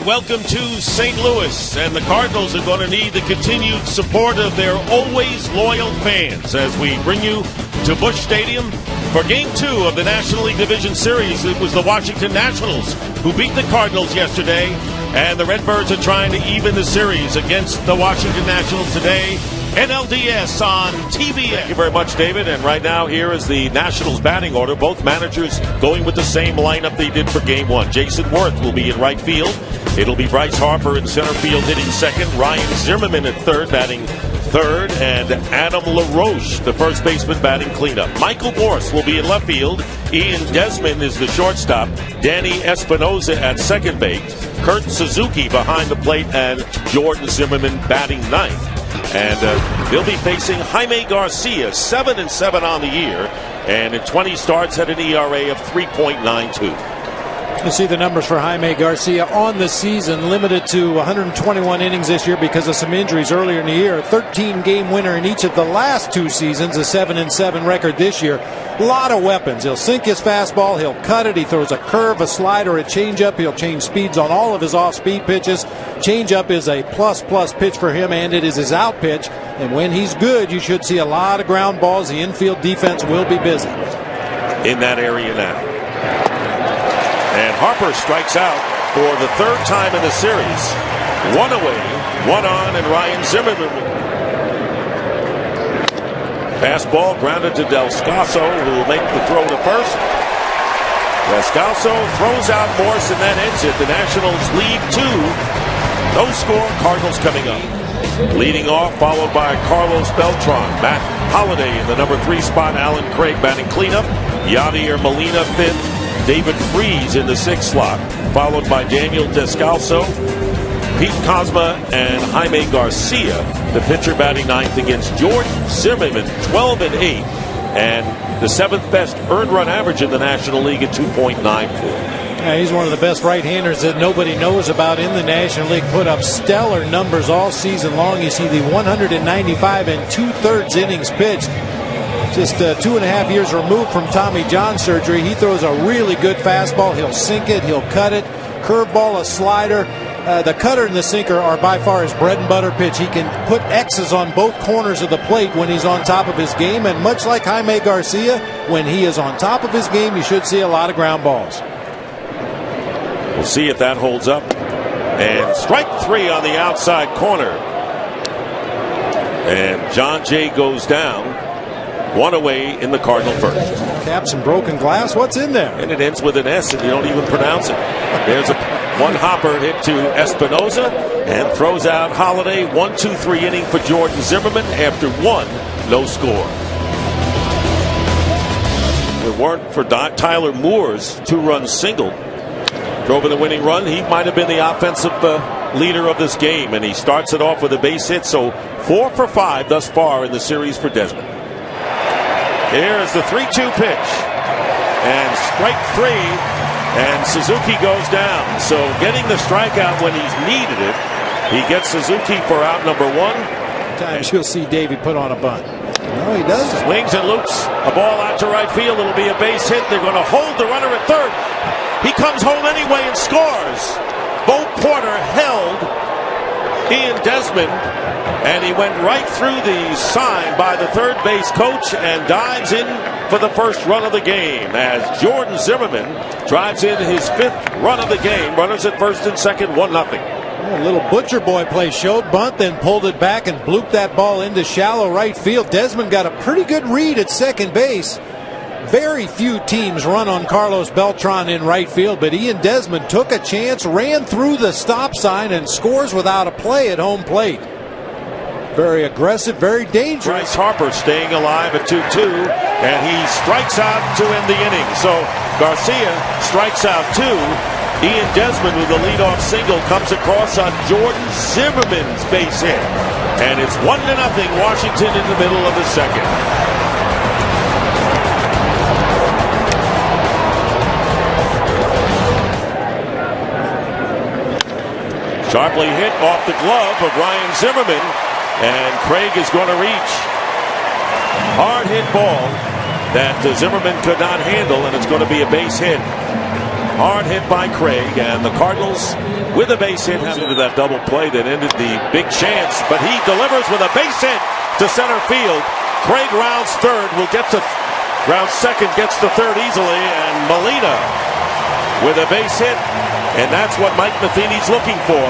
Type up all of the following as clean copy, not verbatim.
And welcome to St. Louis. And the Cardinals are going to need the continued support of their always loyal fans as we bring you to Busch Stadium for Game 2 of the National League Division Series. It was the Washington Nationals who beat the Cardinals yesterday, and the Redbirds are trying to even the series against the Washington Nationals today. NLDS on TV. Thank you very much, David. And right now, here is the Nationals batting order. Both managers going with the same lineup they did for Game 1. Jason Worth will be in right field. It'll be Bryce Harper in center field hitting second. Ryan Zimmerman at third, batting third. And Adam LaRoche, the first baseman, batting cleanup. Michael Morse will be in left field. Ian Desmond is the shortstop. Danny Espinoza at second base. Kurt Suzuki behind the plate. And Jordan Zimmerman batting ninth. And they'll be facing Jaime Garcia, 7-7 on the year, and in 20 starts had an ERA of 3.92. You see the numbers for Jaime Garcia on the season, limited to 121 innings this year because of some injuries earlier in the year. A 13-game winner in each of the last two seasons, a 7-7 record this year. A lot of weapons. He'll sink his fastball, he'll cut it, he throws a curve, a slider, a changeup. He'll change speeds on all of his off-speed pitches. Changeup is a plus pitch for him, and it is his out pitch. And when he's good, you should see a lot of ground balls. The infield defense will be busy in that area now. And Harper strikes out for the third time in the series. One away, one on, and Ryan Zimmerman. Fastball grounded to Descalso, who will make the throw to first. Descalso throws out Morse, and that ends it. The Nationals lead 2. No score. Cardinals coming up. Leading off, followed by Carlos Beltran. Matt Holliday in the number 3 spot. Alan Craig batting cleanup. Yadier Molina 5th. David Freese in the 6th slot, followed by Daniel Descalso, Pete Kozma, and Jaime Garcia. The pitcher batting 9th against Jordan Zimmerman, 12-8, and the 7th best earned run average in the National League at 2.94. Yeah, he's one of the best right-handers that nobody knows about in the National League. Put up stellar numbers all season long. You see the 195 2/3 innings pitched. Just 2.5 years removed from Tommy John surgery. He throws a really good fastball. He'll sink it. He'll cut it. Curveball, a slider. The cutter and the sinker are by far his bread and butter pitch. He can put X's on both corners of the plate when he's on top of his game. And much like Jaime Garcia, when he is on top of his game, you should see a lot of ground balls. We'll see if that holds up. And strike 3 on the outside corner. And John Jay goes down. One away in the Cardinal first. Caps and broken glass. What's in there? And it ends with an S, and you don't even pronounce it. There's one hopper hit to Espinoza, and throws out Holliday. 1-2-3 inning for Jordan Zimmerman after 1, no score. If it weren't for Tyler Moore's 2-run single, drove in the winning run, he might have been the offensive leader of this game, and he starts it off with a base hit. So 4 for 5 thus far in the series for Desmond. Here is the 3-2 pitch, and strike 3, and Suzuki goes down. So getting the strikeout when he's needed it, he gets Suzuki for out number 1. Times you'll see Davey put on a bunt. No, he doesn't. Swings and loops a ball out to right field. It'll be a base hit. They're going to hold the runner at third. He comes home anyway and scores. Bo Porter held Ian Desmond, and he went right through the sign by the third base coach and dives in for the first run of the game as Jordan Zimmerman drives in his 5th run of the game. Runners at first and second, 1-0. A little butcher boy play. Showed bunt, then pulled it back and blooped that ball into shallow right field. Desmond got a pretty good read at second base. Very few teams run on Carlos Beltran in right field, but Ian Desmond took a chance, ran through the stop sign, and scores without a play at home plate. Very aggressive, very dangerous. Bryce Harper staying alive at 2-2, and he strikes out to end the inning. So Garcia strikes out 2. Ian Desmond with the leadoff single comes across on Jordan Zimmerman's base hit. And it's 1-0 Washington in the middle of the second. Sharply hit off the glove of Ryan Zimmerman, and Craig is going to reach. Hard hit ball that Zimmerman could not handle, and it's going to be a base hit. Hard hit by Craig, and the Cardinals with a base hit have into that double play that ended the big chance, but he delivers with a base hit to center field. Craig rounds third, round second, gets to third easily, and Molina with a base hit, and that's what Mike Matheny's looking for.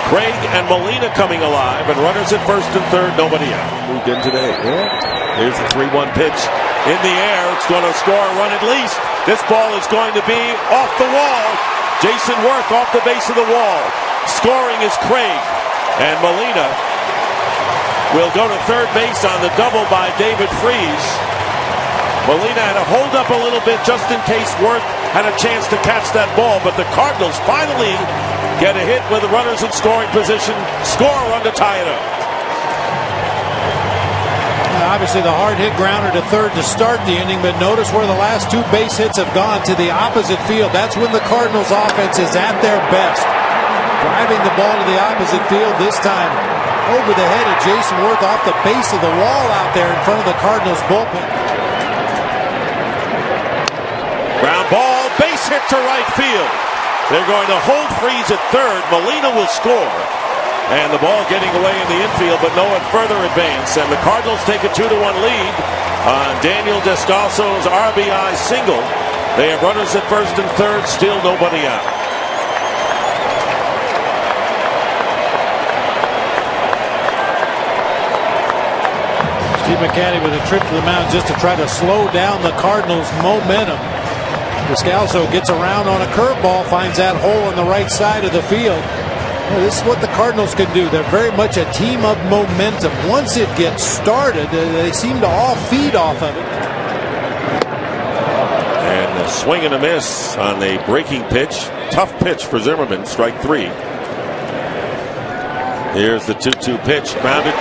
Craig and Molina coming alive, and runners at first and third, nobody out. Moved in today. Here's the 3-1 pitch in the air. It's going to score a run at least. This ball is going to be off the wall. Jason Worth off the base of the wall. Scoring is Craig, and Molina will go to third base on the double by David Freese. Molina had to hold up a little bit just in case Worth had a chance to catch that ball, but the Cardinals finally get a hit with the runners in scoring position, score a run to tie it up. Obviously the hard hit grounder to third to start the inning, but notice where the last two base hits have gone, to the opposite field. That's when the Cardinals offense is at their best. Driving the ball to the opposite field, this time over the head of Jason Worth off the base of the wall out there in front of the Cardinals bullpen. Ground ball, base hit to right field. They're going to hold Freese at third. Molina will score. And the ball getting away in the infield, but no further advance. And the Cardinals take a 2-1 lead on Daniel Descalso's RBI single. They have runners at first and third, still nobody out. Steve McCanny with a trip to the mound just to try to slow down the Cardinals' momentum. Descalso gets around on a curveball, finds that hole on the right side of the field. This is what the Cardinals can do. They're very much a team of momentum. Once it gets started, they seem to all feed off of it. And a swing and a miss on the breaking pitch. Tough pitch for Zimmerman, strike three. Here's the 2-2 pitch, grounded.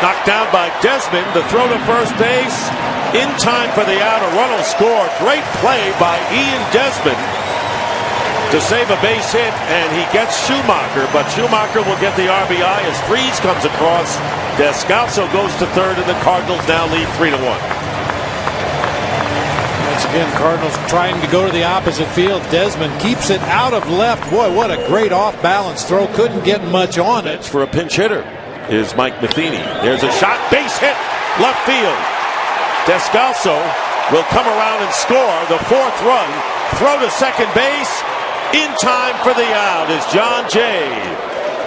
Knocked down by Desmond. The throw to first base. In time for the out. A run will score. Great play by Ian Desmond to save a base hit, and he gets Schumacher, but Schumacher will get the RBI as Freese comes across. Descalso goes to third, and the Cardinals now lead 3-1. Once again, Cardinals trying to go to the opposite field. Desmond keeps it out of left. Boy, what a great off-balance throw. Couldn't get much on it. For a pinch hitter is Mike Matheny. There's a shot, base hit, left field. Descalso will come around and score the fourth run. Throw to second base. In time for the out is John Jay,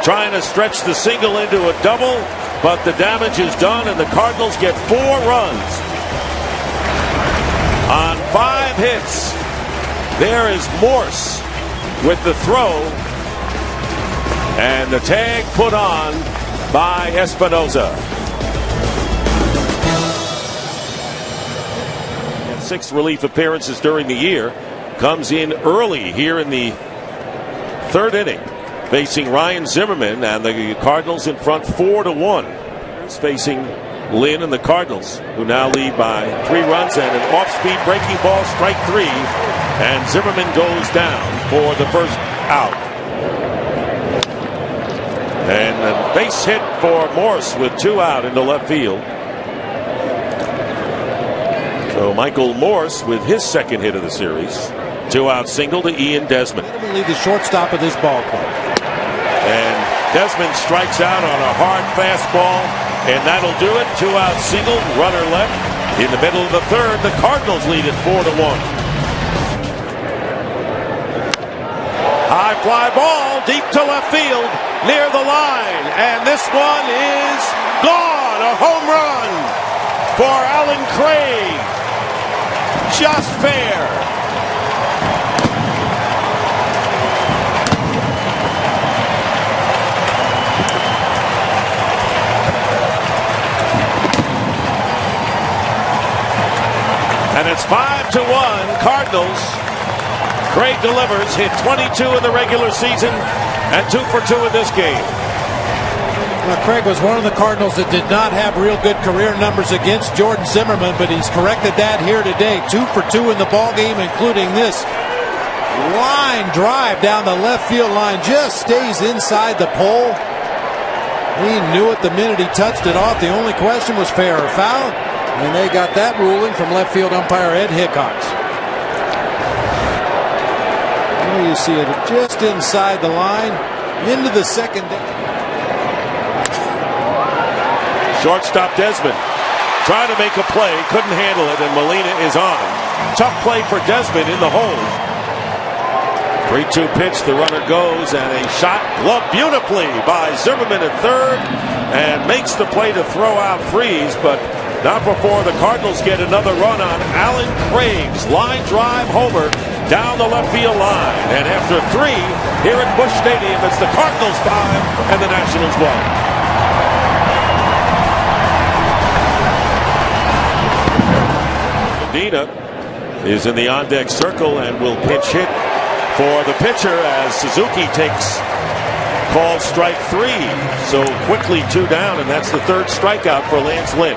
trying to stretch the single into a double, but the damage is done, and the Cardinals get 4 runs on 5 hits. There is Morse with the throw, and the tag put on by Espinoza. 6 relief appearances during the year. Comes in early here in the third inning, facing Ryan Zimmerman, and the Cardinals in front 4-1. Facing Lynn and the Cardinals, who now lead by 3 runs, and an off-speed breaking ball, strike 3, and Zimmerman goes down for the first out. And a base hit for Morse with 2 out into left field. So Michael Morse with his second hit of the series. 2-out single to Ian Desmond. The shortstop of this ball club. And Desmond strikes out on a hard fastball, and that'll do it. 2-out single, runner left. In the middle of the third, the Cardinals lead it 4-1. High fly ball deep to left field, near the line, and this one is gone. A home run for Alan Craig. Just fair. And it's 5-1 Cardinals. Craig delivers, hit 22 in the regular season and 2 for 2 in this game. Well, Craig was one of the Cardinals that did not have real good career numbers against Jordan Zimmerman, but he's corrected that here today. 2 for 2 in the ball game, including this line drive down the left field line. Just stays inside the pole. He knew it the minute he touched it off. The only question was fair or foul. And they got that ruling from left field umpire Ed Hickox. There you see it just inside the line, into the second. Shortstop Desmond trying to make a play, couldn't handle it, and Molina is on. Tough play for Desmond in the hole. 3-2 pitch, the runner goes, and a shot gloved beautifully by Zimmerman at third, and makes the play to throw out Freeze, but not before the Cardinals get another run on Alan Craig's line drive homer down the left field line. And after 3 here at Busch Stadium, it's the Cardinals 5 and the Nationals 1. Medina is in the on-deck circle and will pinch hit for the pitcher as Suzuki takes called strike 3. So quickly 2 down, and that's the 3rd strikeout for Lance Lynn.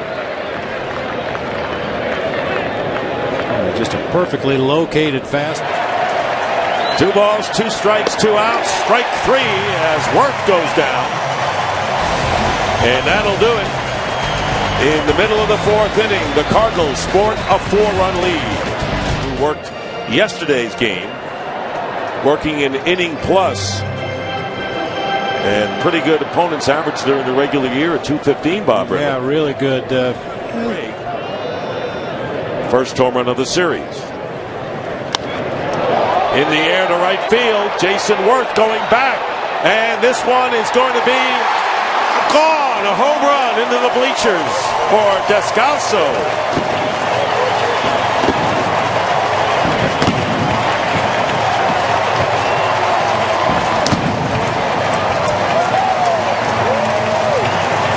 Just a perfectly located fast. 2 balls, 2 strikes, 2 outs. Strike 3 as Worth goes down. And that'll do it. In the middle of the 4th inning, the Cardinals sport a 4-run lead. Who worked yesterday's game, working in inning plus, and pretty good opponents average during the regular year at .215, Bob. Yeah, really good. First home run of the series. In the air to right field, Jason Worth going back, and this one is going to be gone. A home run into the bleachers for Descalso.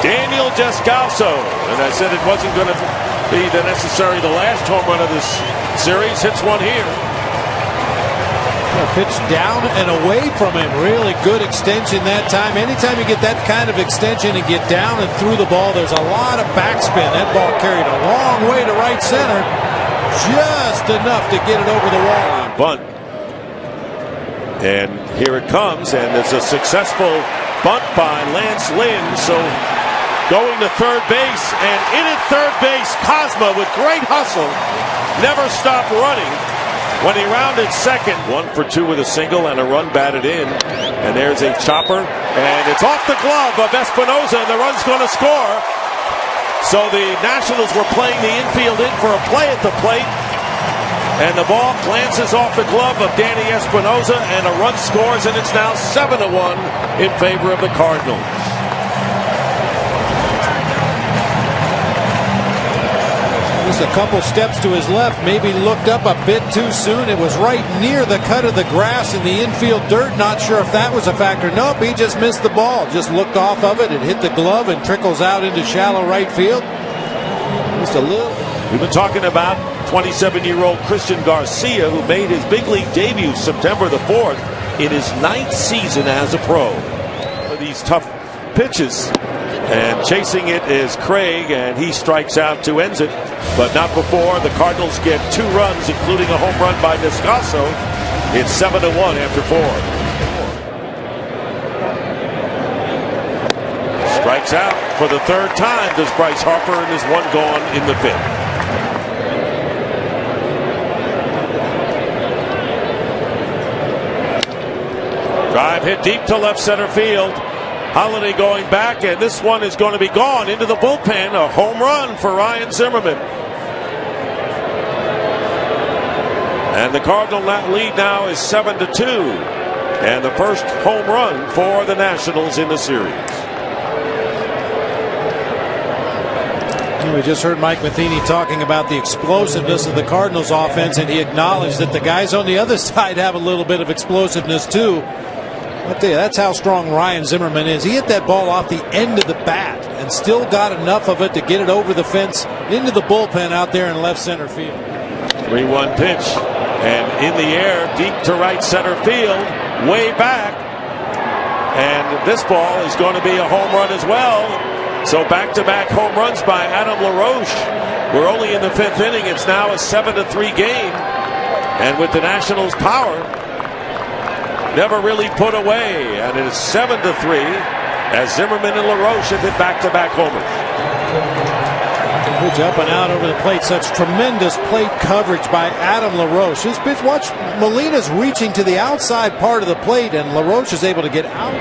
Daniel Descalso, and I said it wasn't going to be necessarily the last home run of this series. Hits one here. Pitch down and away from him. Really good extension that time. Anytime you get that kind of extension and get down and through the ball, there's a lot of backspin. That ball carried a long way to right center. Just enough to get it over the wall. Bunt. And here it comes, and it's a successful bunt by Lance Lynn. So going to third base, and in at third base, Cosma with great hustle. Never stopped running. When he rounded second, 1 for 2 with a single and a run batted in. And there's a chopper, and it's off the glove of Espinosa, and the run's going to score. So the Nationals were playing the infield in for a play at the plate, and the ball glances off the glove of Danny Espinosa, and a run scores, and it's now 7-1 in favor of the Cardinals. Just a couple steps to his left, maybe looked up a bit too soon. It was right near the cut of the grass in the infield dirt. Not sure if that was a factor. Nope, he just missed the ball. Just looked off of it. It hit the glove and trickles out into shallow right field. Just a little. We've been talking about 27-year-old Christian Garcia, who made his big league debut September the 4th in his 9th season as a pro. These tough pitches. And chasing it is Craig, and he strikes out to end it, but not before the Cardinals get 2 runs, including a home run by Descalso. It's 7-1 after 4. Strikes out for the 3rd time does Bryce Harper, and is 1 gone in the 5th. Drive hit deep to left center field. Holiday going back, and this one is going to be gone into the bullpen. A home run for Ryan Zimmerman. And the Cardinal lead now is 7-2. And the first home run for the Nationals in the series. We just heard Mike Matheny talking about the explosiveness of the Cardinals offense, and he acknowledged that the guys on the other side have a little bit of explosiveness too. I'll tell you, that's how strong Ryan Zimmerman is. He hit that ball off the end of the bat and still got enough of it to get it over the fence into the bullpen out there in left center field. 3-1 pitch, and in the air deep to right center field, way back, and this ball is going to be a home run as well. So back-to-back home runs by Adam LaRoche. We're only in the 5th inning. It's now a 7-3 game, and with the Nationals' power never really put away, and it is 7-3 as Zimmerman and LaRoche have hit back-to-back homers. Pitch up and out over the plate. Such tremendous plate coverage by Adam LaRoche. This pitch, watch, Molina's reaching to the outside part of the plate, and LaRoche is able to get out.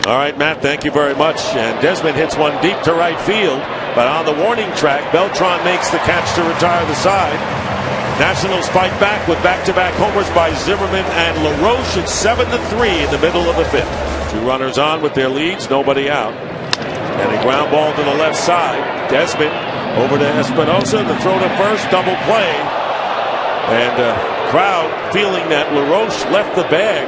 All right, Matt, thank you very much. And Desmond hits one deep to right field, but on the warning track, Beltran makes the catch to retire the side. Nationals fight back with back-to-back homers by Zimmerman and LaRoche. It's 7-3 in the middle of the fifth. 2 runners on with their leads, nobody out. And a ground ball to the left side. Desmond over to Espinosa. The throw to first, double play. And crowd feeling that LaRoche left the bag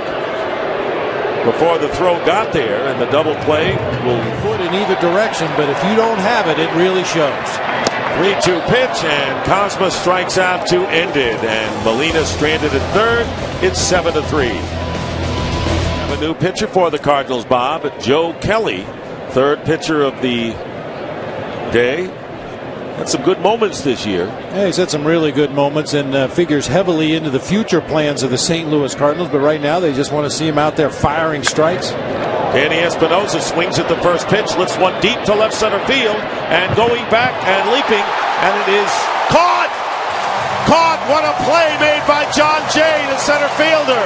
before the throw got there, and the double play will foot in either direction, but if you don't have it, it really shows. 3-2 pitch, and Cosma strikes out to end it, and Molina stranded at third. It's 7-3. A new pitcher for the Cardinals, Bob. Joe Kelly, third pitcher of the day. Had some good moments this year. Yeah, he's had some really good moments and figures heavily into the future plans of the St. Louis Cardinals. But right now, they just want to see him out there firing strikes. Danny Espinosa swings at the first pitch, lifts one deep to left center field, and going back and leaping, and it is caught! Caught! What a play made by John Jay, the center fielder!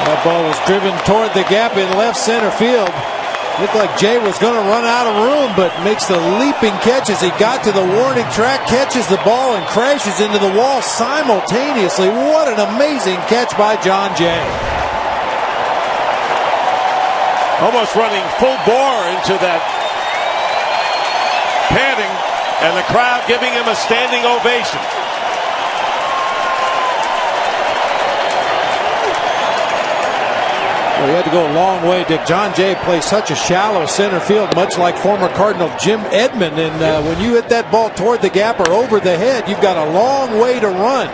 That ball was driven toward the gap in left center field. Looked like Jay was going to run out of room, but makes the leaping catch as he got to the warning track, catches the ball, and crashes into the wall simultaneously. What an amazing catch by John Jay. Almost running full bore into that padding, and the crowd giving him a standing ovation. Well, he had to go a long way, Dick. John Jay plays such a shallow center field, much like former Cardinal Jim Edmonds. And when you hit that ball toward the gap or over the head, you've got a long way to run.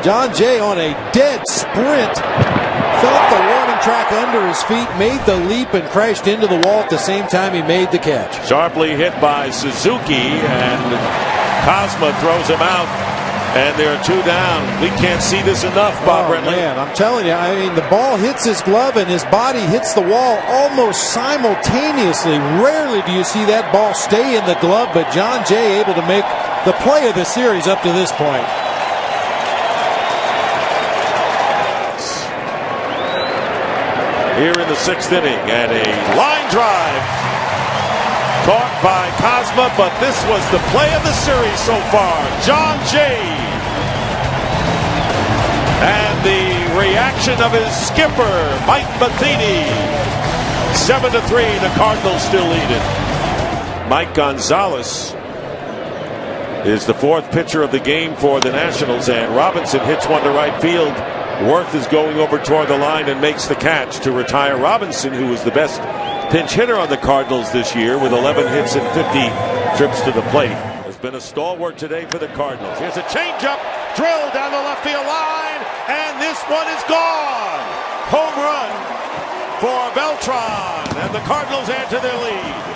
John Jay on a dead sprint felt the warning track under his feet, made the leap, and crashed into the wall at the same time he made the catch. Sharply hit by Suzuki, and Cosma throws him out. And there are 2 down. We can't see this enough, Bob Brentley. Man, I'm telling you, I mean, the ball hits his glove and his body hits the wall almost simultaneously. Rarely do you see that ball stay in the glove, but John Jay able to make the play of the series up to this point. Here in the 6th inning, and a line drive caught by Cosma, but this was the play of the series so far. John Jay. And the reaction of his skipper, Mike Matheny. 7-3, the Cardinals still lead it. Mike Gonzalez is the 4th pitcher of the game for the Nationals, and Robinson hits one to right field. Worth is going over toward the line and makes the catch to retire Robinson, who was the best pinch hitter on the Cardinals this year with 11 hits and 50 trips to the plate. Has been a stalwart today for the Cardinals. Here's a changeup drilled down the left field line, and this one is gone. Home run for Beltran, and the Cardinals add to their lead.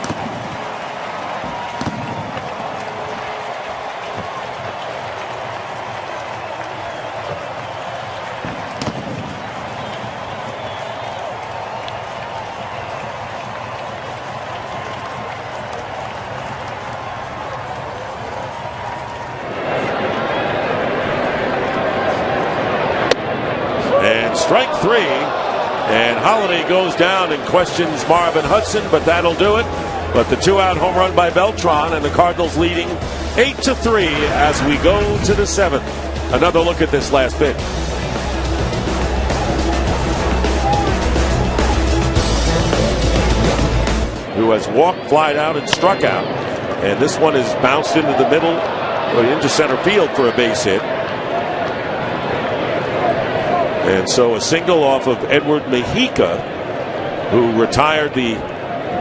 Strike 3, and Holiday goes down and questions Marvin Hudson, but that'll do it. But the 2-out home run by Beltran, and the Cardinals leading 8-3 as we go to the 7th. Another look at this last pitch. Who has walked, flied out, and struck out. And this one is bounced into the middle, or into center field for a base hit. And so a single off of Edward Mejica, who retired the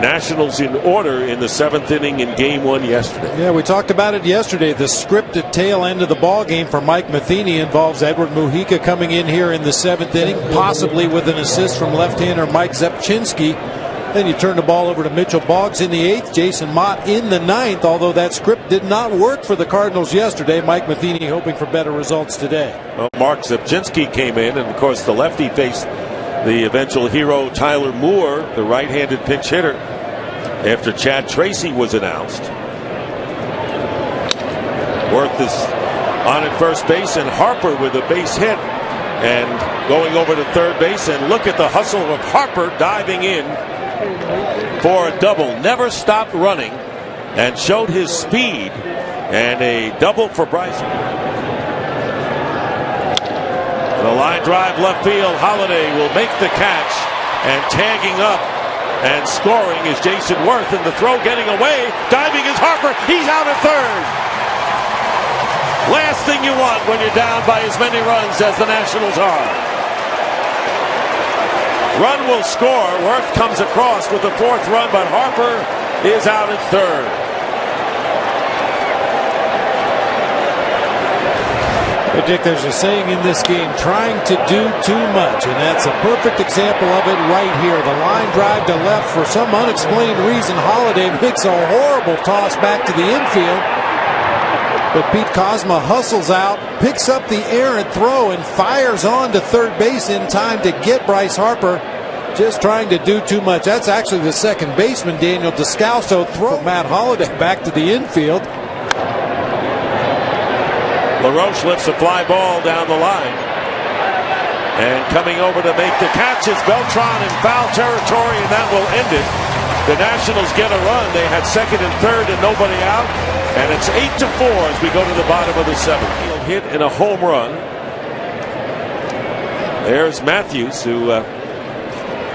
Nationals in order in the 7th inning in Game 1 yesterday. Yeah, we talked about it yesterday. The scripted tail end of the ball game for Mike Matheny involves Edward Mejica coming in here in the 7th inning, possibly with an assist from left-hander Mike Zepchinski. Then you turn the ball over to Mitchell Boggs in the 8th, Jason Mott in the 9th, although that script did not work for the Cardinals yesterday. Mike Matheny hoping for better results today. Well, Mark Zepchinski came in, and of course the lefty faced the eventual hero Tyler Moore, the right-handed pinch hitter, after Chad Tracy was announced. Worth is on at first base, and Harper with a base hit and going over to third base. And look at the hustle of Harper diving in for a double. Never stopped running and showed his speed, and a double for Bryce. And a line drive left field. Holiday will make the catch, and tagging up and scoring is Jason Worth, and the throw getting away. Diving is Harper. He's out at third. Last thing you want when you're down by as many runs as the Nationals are. Run will score. Worth comes across with the 4th run, but Harper is out at third. Hey Dick, there's a saying in this game, trying to do too much, and that's a perfect example of it right here. The line drive to left, for some unexplained reason, Holiday makes a horrible toss back to the infield. But Pete Kozma hustles out, picks up the errant throw, and fires on to third base in time to get Bryce Harper. Just trying to do too much. That's actually the second baseman, Daniel Descalso, throw Matt Holiday back to the infield. LaRoche lifts a fly ball down the line. And coming over to make the catch is Beltran in foul territory, and that will end it. The Nationals get a run. They had second and third and nobody out. And it's 8-4 as we go to the bottom of the 7th. Hit in a home run. There's Matthews, who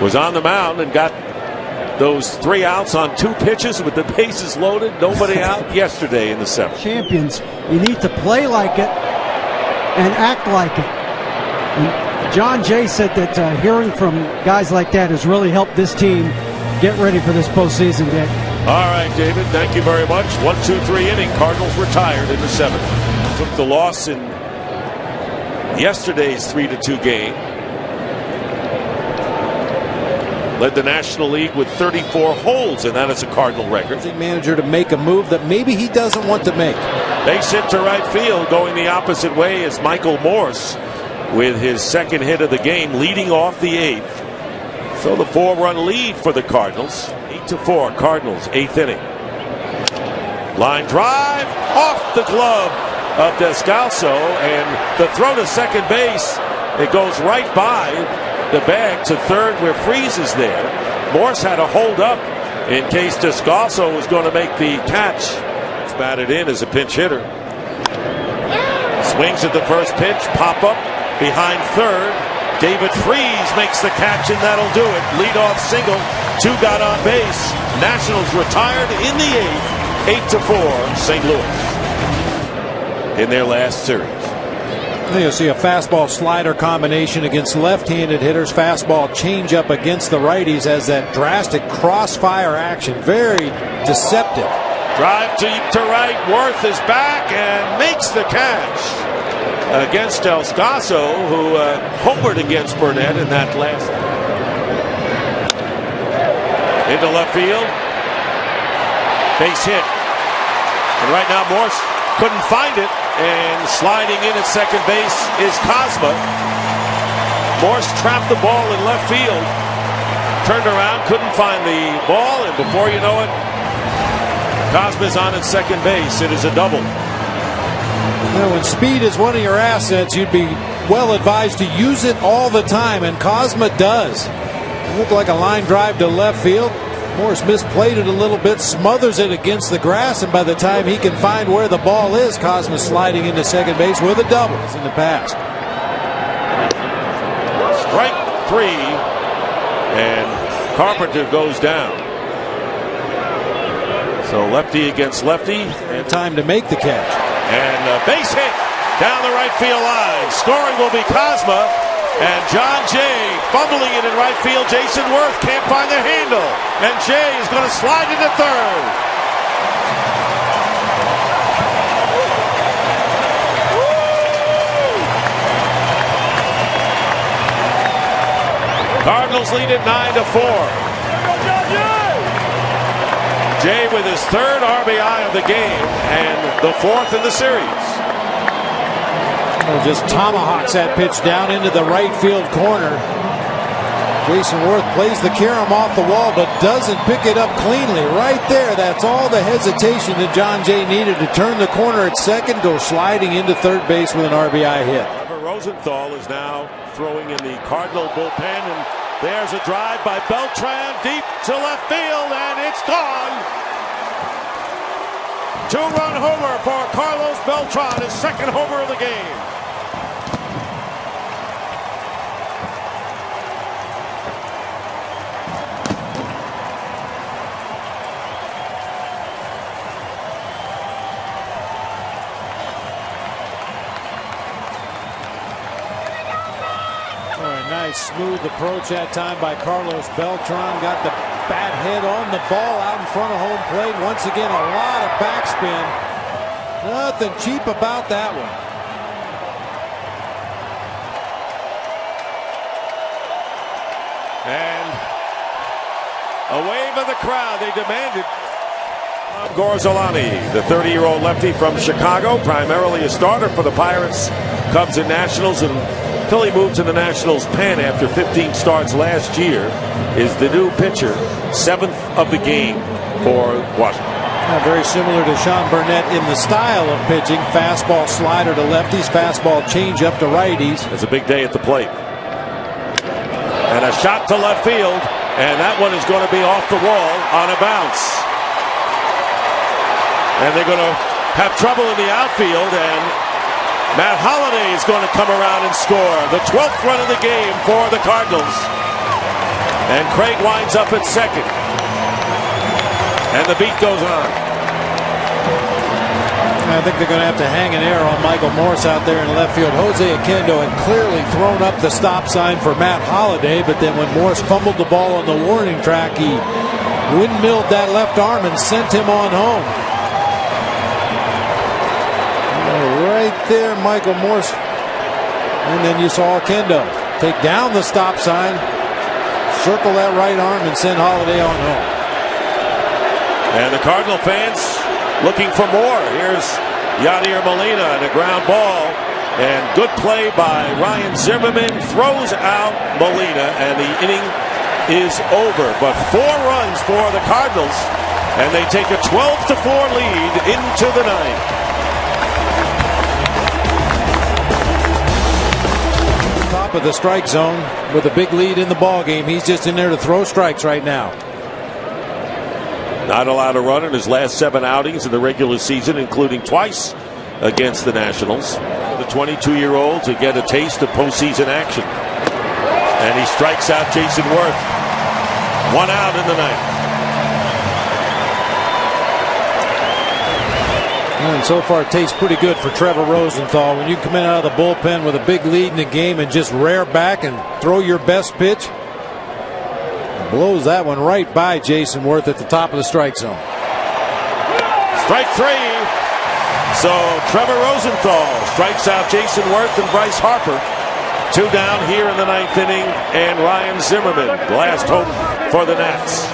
was on the mound and got those 3 outs on 2 pitches with the bases loaded. Nobody out yesterday in the 7th. Champions, you need to play like it and act like it. And John Jay said that hearing from guys like that has really helped this team get ready for this postseason, Dick. All right, David, thank you very much. 1-2-3 inning. Cardinals retired in the 7th. Took the loss in yesterday's 3-2 game. Led the National League with 34 holds, and that is a Cardinal record. Manager to make a move that maybe he doesn't want to make. Base hit to right field. Going the opposite way is Michael Morse with his second hit of the game, leading off the 8th. So the 4-run lead for the Cardinals. 8-4, Cardinals, 8th inning. Line drive off the glove of Descalso, and the throw to second base. It goes right by the bag to third where Freese is there. Morse had to hold up in case Descalso was going to make the catch. It's batted in as a pinch hitter. Swings at the first pitch, pop up behind third. David Freese makes the catch, and that'll do it. Leadoff single, 2 got on base. Nationals retired in the 8th, 8-4, St. Louis in their last series. You'll see a fastball slider combination against left-handed hitters. Fastball changeup against the righties as that drastic crossfire action. Very deceptive. Drive to right. Worth is back and makes the catch against Descalso, who homered against Burnett in that last. Into left field. Base hit. And right now Morse couldn't find it. And sliding in at second base is Kozma. Morse trapped the ball in left field. Turned around, couldn't find the ball, and before you know it, Kozma's on at second base. It is a double. Well, when speed is one of your assets, you'd be well advised to use it all the time, and Kozma does. It looked like a line drive to left field. Morse misplayed it a little bit, smothers it against the grass, and by the time he can find where the ball is, Kozma sliding into second base with a double in the past. Strike 3, and Carpenter goes down. So lefty against lefty. And time to make the catch. And a base hit down the right field line. Scoring will be Kozma. And John Jay fumbling it in right field. Jason Worth can't find the handle. And Jay is going to slide into third. Cardinals lead at 9-4. Jay with his third RBI of the game and the fourth in the series. Just tomahawks that pitch down into the right field corner. Jason Worth plays the carom off the wall, but doesn't pick it up cleanly. Right there, that's all the hesitation that John Jay needed to turn the corner at second, go sliding into third base with an RBI hit. Rosenthal is now throwing in the Cardinal bullpen, and there's a drive by Beltran deep to left field, and it's gone. Two-run homer for Carlos Beltran, his second homer of the game. Nice smooth approach that time by Carlos Beltran. Got the bat head on the ball out in front of home plate. Once again, a lot of backspin. Nothing cheap about that one. And a wave of the crowd. They demanded. Gorzolani, the 30-year-old lefty from Chicago, primarily a starter for the Pirates, Cubs, and Nationals, and until he moved to the Nationals pen after 15 starts last year, is the new pitcher, 7th of the game for Washington. Very similar to Sean Burnett in the style of pitching. Fastball slider to lefties, fastball changeup to righties. It's a big day at the plate. And a shot to left field, and that one is going to be off the wall on a bounce. And they're going to have trouble in the outfield, and Matt Holliday is going to come around and score the 12th run of the game for the Cardinals. And Craig winds up at second. And the beat goes on. I think they're going to have to hang an air on Michael Morse out there in left field. Jose Oquendo had clearly thrown up the stop sign for Matt Holliday, but then when Morse fumbled the ball on the warning track, he windmilled that left arm and sent him on home. Right there, Michael Morse. And then you saw Oquendo take down the stop sign, circle that right arm, and send Holliday on home. And the Cardinal fans looking for more. Here's Yadier Molina and a ground ball. And good play by Ryan Zimmerman. Throws out Molina, and the inning is over. But 4 runs for the Cardinals, and they take a 12-4 lead into the ninth. Of the strike zone with a big lead in the ball game. He's just in there to throw strikes right now. Not allowed a run in his last 7 outings in the regular season, including twice against the Nationals. The 22-year-old to get a taste of postseason action. And he strikes out Jason Worth. 1 out in the ninth. And so far it tastes pretty good for Trevor Rosenthal. When you come in out of the bullpen with a big lead in the game and just rear back and throw your best pitch, blows that one right by Jason Worth at the top of the strike zone. Strike 3. So Trevor Rosenthal strikes out Jason Worth and Bryce Harper. 2 down here in the ninth inning, and Ryan Zimmerman, last hope for the Nats.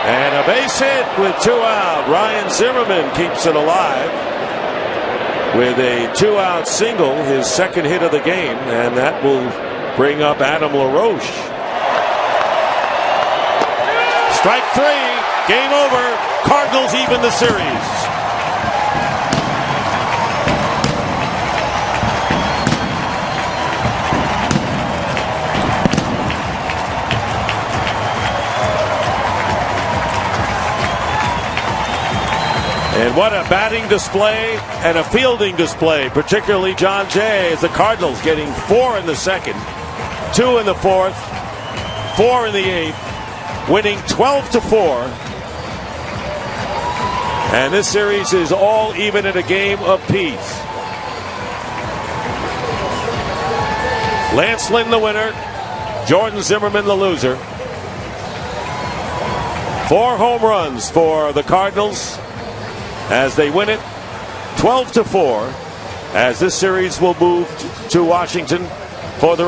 And a base hit with 2 out. Ryan Zimmerman keeps it alive with a 2-out single, his second hit of the game, and that will bring up Adam LaRoche. Strike 3, game over. Cardinals even the series. And what a batting display and a fielding display, particularly John Jay, as the Cardinals getting 4 in the second, 2 in the fourth, 4 in the eighth, winning 12-4. And this series is all even in a game of peace. Lance Lynn the winner, Jordan Zimmerman the loser. 4 home runs for the Cardinals. as they win it 12-4, as this series will move to Washington for the